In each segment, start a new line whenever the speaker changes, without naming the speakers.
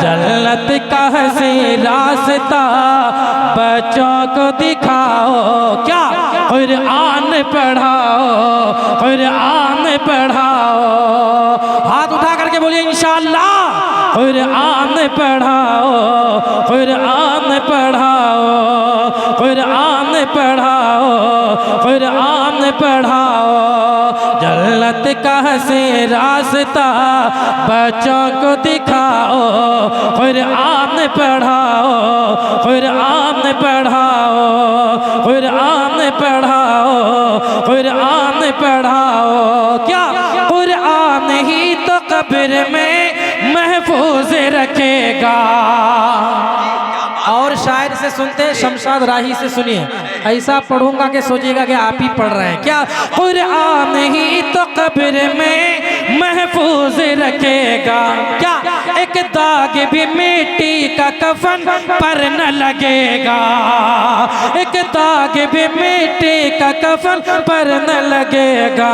जन्नत का हसी रास्ता बच्चों को दिखाओ, क्या कुरान पढ़ाओ, कुरान पढ़ाओ। हाथ उठा करके बोलिए इंशाअल्लाह। कुरान पढ़ाओ, कुरान पढ़ाओ, कुरान पढ़ाओ, कुरान पढ़ाओ। जन्नत का हसी रास्ता बच्चों को दिखाओ, कुरान पढ़ाओ, कुरान पढ़ाओ, कुरान पढ़ाओ, कुरान पढ़ाओ। क्या कुरान ही तो कब्र में महफूज रखेगा। और शायर से सुनते हैं, शमशाद राही से सुनिए। ऐसा पढ़ूंगा कि सोचिएगा कि आप ही पढ़ रहे हैं। क्या कुरान ही तो कब्र में महफूज रखेगा। क्या एक दाग भी मिट्टी का कफन पर न लगेगा, एक दाग भी मिट्टी का कफन पर न लगेगा,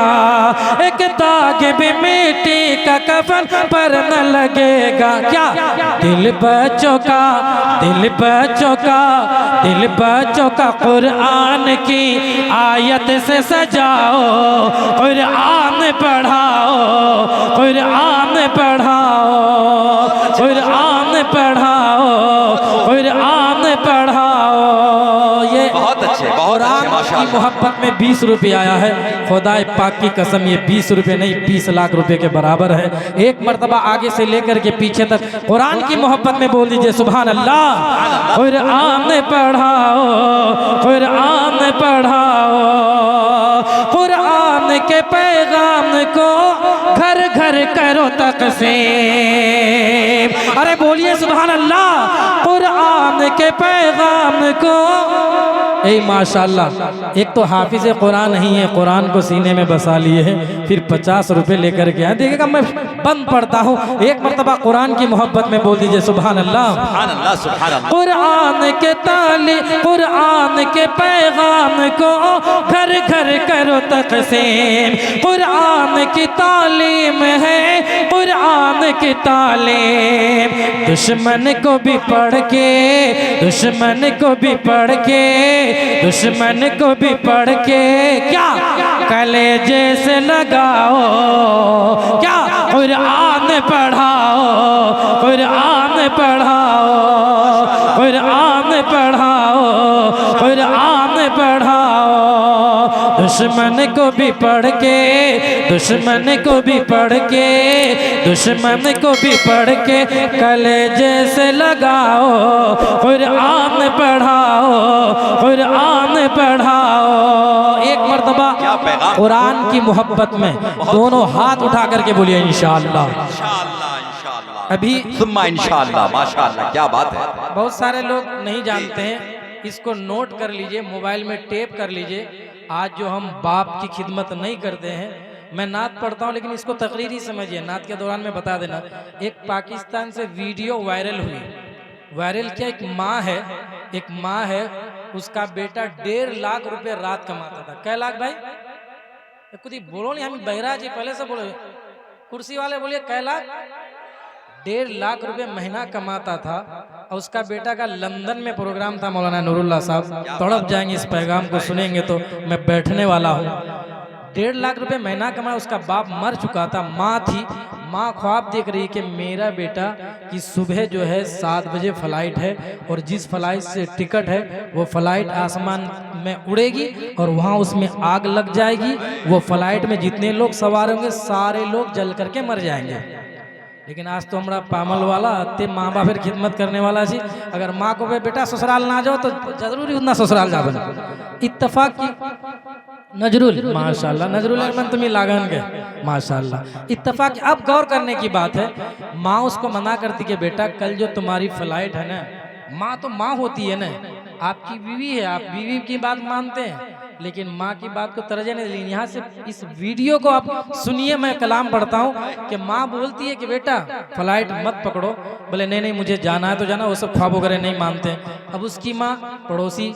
एक दाग भी मिट्टी का कफन पर न लगेगा। क्या दिल बच्चों का, दिल बच्चों का, दिल बच्चों का कुरान की आयत से सजाओ, कुरान पढ़ाओ, कुरान पढ़ाओ, कुरान पढ़ाओ, कुरान पढ़ाओ। ये
बहुत अच्छे, बहुत अच्छे माशाअल्लाह।
की मोहब्बत में 20 रुपये आया है। खुदाए पाक की कसम ये 20 रुपये नहीं 20 लाख रुपए के बराबर है। एक मर्तबा आगे से लेकर के पीछे तक कुरान की मोहब्बत में बोल दीजिए सुभान अल्लाह। कुरान पढ़ाओ, कुरान पढ़ाओ, कुरान के पैगाम को घर घर करो तक़सीम। अरे बोलिए सुभान अल्लाह। कुरान के पैगाम को, ए माशाअल्लाह। एक तो हाफिज कुरान नहीं है, कुरान को सीने में बसा लिए हैं, फिर 50 रुपए लेकर के आए। देखिएगा मैं बंद पढ़ता हूँ। एक मर्तबा कुरान की मोहब्बत में बोल दीजिए सुभान अल्लाह।
सुभान अल्लाह, सुभान अल्लाह।
कुरान के ताली, कुरान के पैगाम को घर घर करो तक़सीम। कुरान की तालीम है, कुरान की तालीम। दुश्मन को भी पढ़ के, दुश्मन को भी पढ़ के, दुश्मन को भी पढ़ के क्या कलेजे से लगाओ। क्या कुरान पढ़ाओ, कुरान पढ़ाओ, कुरान पढ़ाओ, कुरान पढ़ाओ। दुश्मन को भी पढ़ के, दुश्मन को भी पढ़ के, दुश्मन को भी पढ़ के कलेजे से लगाओ। कुरान पढ़ाओ, कुरान पढ़ाओ। एक मर्तबा कुरान की मोहब्बत में दोनों हाथ उठा करके बोलिए इंशाअल्लाह।
इंशाअल्लाह, इंशाअल्लाह।
अभी
सुम्मा इंशाअल्लाह, माशाअल्लाह, क्या बात है।
बहुत सारे लोग नहीं जानते हैं, इसको नोट कर लीजिए, मोबाइल में टेप कर लीजिए। आज जो हम बाप की खिदमत नहीं करते हैं, मैं नात पढ़ता हूँ लेकिन इसको तकरीरी समझिए, नात के दौरान में बता देना। एक पाकिस्तान से वीडियो वायरल हुई। वायरल क्या, एक माँ है, एक माँ है, उसका बेटा 1.5 लाख रुपए रात कमाता था। कै लाख भाई? कुछ बोलो नहीं, हम बहरा जी पहले से बोले, कुर्सी वाले बोलिए कै लाख? 1.5 लाख रुपए महीना कमाता था। और उसका बेटा का लंदन में प्रोग्राम था, मौलाना नूरुल्लाह साहब तड़प जाएंगे इस पैगाम को सुनेंगे तो, मैं बैठने वाला हूँ। 1.5 लाख रुपए महीना कमाया। उसका बाप मर चुका था, माँ थी। माँ ख्वाब देख रही कि मेरा बेटा की सुबह जो है 7 बजे फ्लाइट है, और जिस फ्लाइट से टिकट है वो फ्लाइट आसमान में उड़ेगी और वहाँ उसमें आग लग जाएगी। वो फ्लाइट में जितने लोग सवार होंगे सारे लोग जल करके मर जाएंगे। लेकिन आज तो हमारा पामल वाला ते माँ बाप फिर खिदमत करने वाला सी। अगर माँ को बेटा ससुराल ना जाओ तो जरूरी उतना ससुराल जा बना। इत्तफाक की नजरुल, माशाल्लाह, नजरुल अरमन तुम्हें लागन के, माशाल्लाह। इत्तफाक। अब गौर करने की बात है, माँ उसको मना करती कि बेटा कल जो तुम्हारी फ्लाइट है ना, माँ तो माँ होती है ना, आपकी बीवी है, आप बीवी की बात मानते हैं, लेकिन माँ की बात को तरजीह नहीं दी। यहाँ से इस वीडियो को आप सुनिए, मैं कलाम पढ़ता हूँ कि माँ बोलती है कि बेटा फ्लाइट मत पकड़ो। बोले नहीं नहीं मुझे जाना है तो जाना, वो सब ख्वाब वगैरह नहीं मानते हैं। अब उसकी माँ पड़ोसी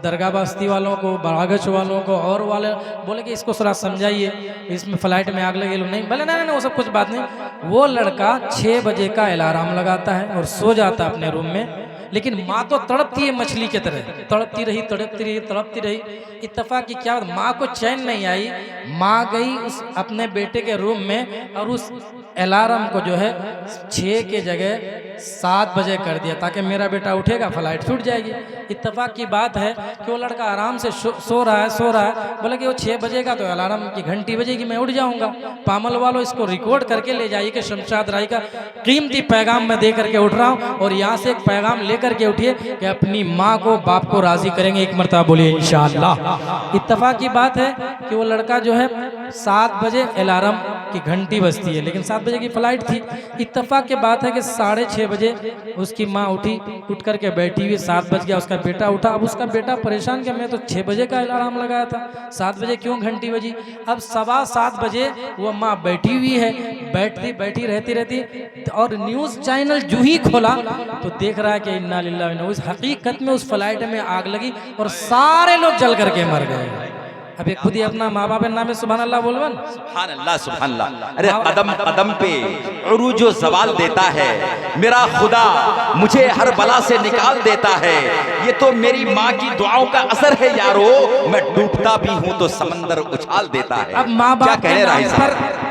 दरगाह बस्ती वालों को, बड़ागछ वालों को और वाले बोले कि इसको थोड़ा समझाइए, इसमें फ्लाइट में आग लगे। नहीं बोले नहीं नहीं वो सब कुछ बात नहीं। वो लड़का 6 बजे का अलार्म लगाता है और सो जाता है अपने रूम में, लेकिन माँ तो तड़पती है मछली की तरह, तड़पती रही तड़पती रही तड़पती रही। इत्तेफाक की क्या, माँ को चैन नहीं आई। माँ गई उस अपने बेटे के रूम में और उस अलार्म को जो है 6 के जगह 7 बजे कर दिया, ताकि मेरा बेटा उठेगा फ्लाइट छूट जाएगी। इत्तेफाक की बात है कि वो लड़का आराम से सो रहा है। बोले कि वो 6 बजेगा तो अलार्म की घंटी बजेगी, मैं उठ जाऊंगा। पामल वालों इसको रिकॉर्ड करके ले जाइए कि शमशाद राय का कीमती पैगाम मैं दे करके उठ रहा हूँ, और यहाँ से एक पैगाम लेकर के उठिए कि अपनी माँ को बाप को राजी करेंगे। एक मरतबा बोलिए इंशाअल्लाह। इत्तेफाक की बात है कि वो लड़का जो है 7 बजे अलार्म की घंटी बजती है, लेकिन 7 बजे की फ्लाइट थी। इत्तेफाक की बात है कि 6:30 बजे उसकी माँ उठी, उठ करके बैठी हुई, 7 बज गया, उसका बेटा उठा। अब उसका बेटा परेशान कि मैं तो 6 बजे का अलार्म लगाया था, 7 बजे क्यों घंटी बजी। अब 7:15 बजे वो माँ बैठी हुई है, बैठी रहती और न्यूज़ चैनल जो ही खोला तो देख रहा है कि इन्ना लिल्लाहि व इन्ना, उस हकीकत में उस फ्लाइट में आग लगी और सारे लोग जल करके मर गए। अब एक खुद ही अपना माँ बाप नाम है सुभान अल्लाह बोलवन,
सुभान अल्लाह सुभान अल्लाह। अरे कदम कदम पे उरूज जो सवाल देता है, मेरा खुदा मुझे हर बला से निकाल देता है। ये तो मेरी माँ की दुआओं का असर है यारो, मैं डूबता भी हूँ तो समंदर उछाल देता है।
अब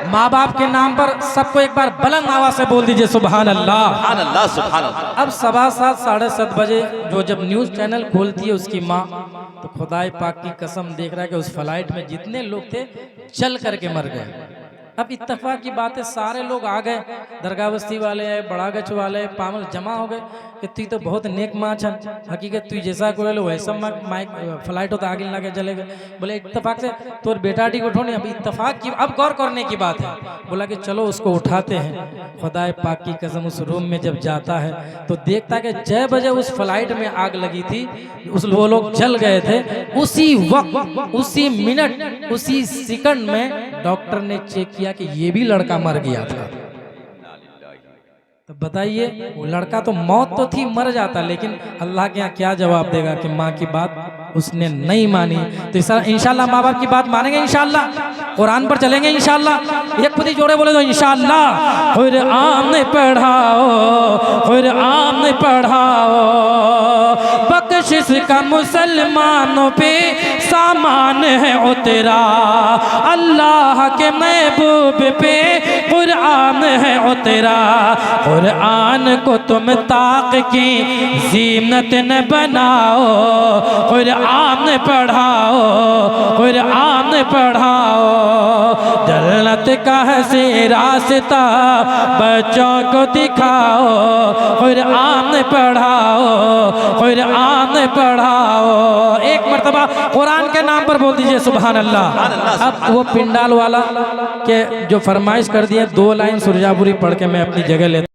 माँ बाप के नाम पर सबको एक बार बुलंद आवाज से बोल दीजिए सुभान अल्लाह।
सुभान अल्लाह सुभान अल्लाह।
अब 7:15 7:30 बजे जब न्यूज़ चैनल खोलती है उसकी माँ, तो खुदाए पाक की कसम देख रहा है कि उस फ्लाइट में जितने लोग थे चल करके मर गए। अब इत्तेफाक की बात है सारे लोग आ गए, दरगाह बस्ती वाले है, बड़ागछ वाले, पामल जमा हो गए कि तू तो बहुत नेक माँ छन, हकीकत तू जैसा कोई लो वैसा माइक फ्लाइट होता आगे लगे चले गए। बोले इत्तेफाक से तोर बेटा डी उठो नहीं। अब इत्तेफाक की अब गौर करने की बात है, बोला कि चलो उसको उठाते हैं। खुदाए पाक की कसम उस रूम में जब जाता है तो देखता है कि 6 बजे उस फ्लाइट में आग लगी थी, वो लोग जल गए थे। उसी वक्त, उसी मिनट, उसी सेकंड में डॉक्टर ने चेक किया कि ये भी लड़का मर गया था। तो बताइए, वो लड़का तो मौत तो थी, मर जाता, लेकिन अल्लाह के यहाँ क्या जवाब देगा कि माँ की बात उसने नहीं मानी। तो इंशाल्लाह माँ बाप की बात मानेंगे, इंशाल्लाह कुरान पर चलेंगे, इंशाल्लाह। एक खुद ही जोड़े बोले तो इंशाल्लाह। कुरान पढ़ाओ, कुरान पढ़ाओ, बख्शिश का मुसलमानों पे सामान है ओ तेरा, अल्लाह के महबूब पे कुरान है ओ तेरा। कुरान को तुम ताक की जीनत न बनाओ, कुरान पढ़ाओ, कुरान पढ़ाओ, जन्नत का है रास्ता बच्चों को दिखाओ, कुरान पढ़ाओ, कुरान पढ़ाओ। एक मर्तबा कुरान के नाम पर बोल दीजिए सुभान अल्लाह। अब वो पिंडाल वाला के जो फरमाइश कर दिए 2 लाइन सुरजापुरी पढ़ के मैं अपनी जगह लेता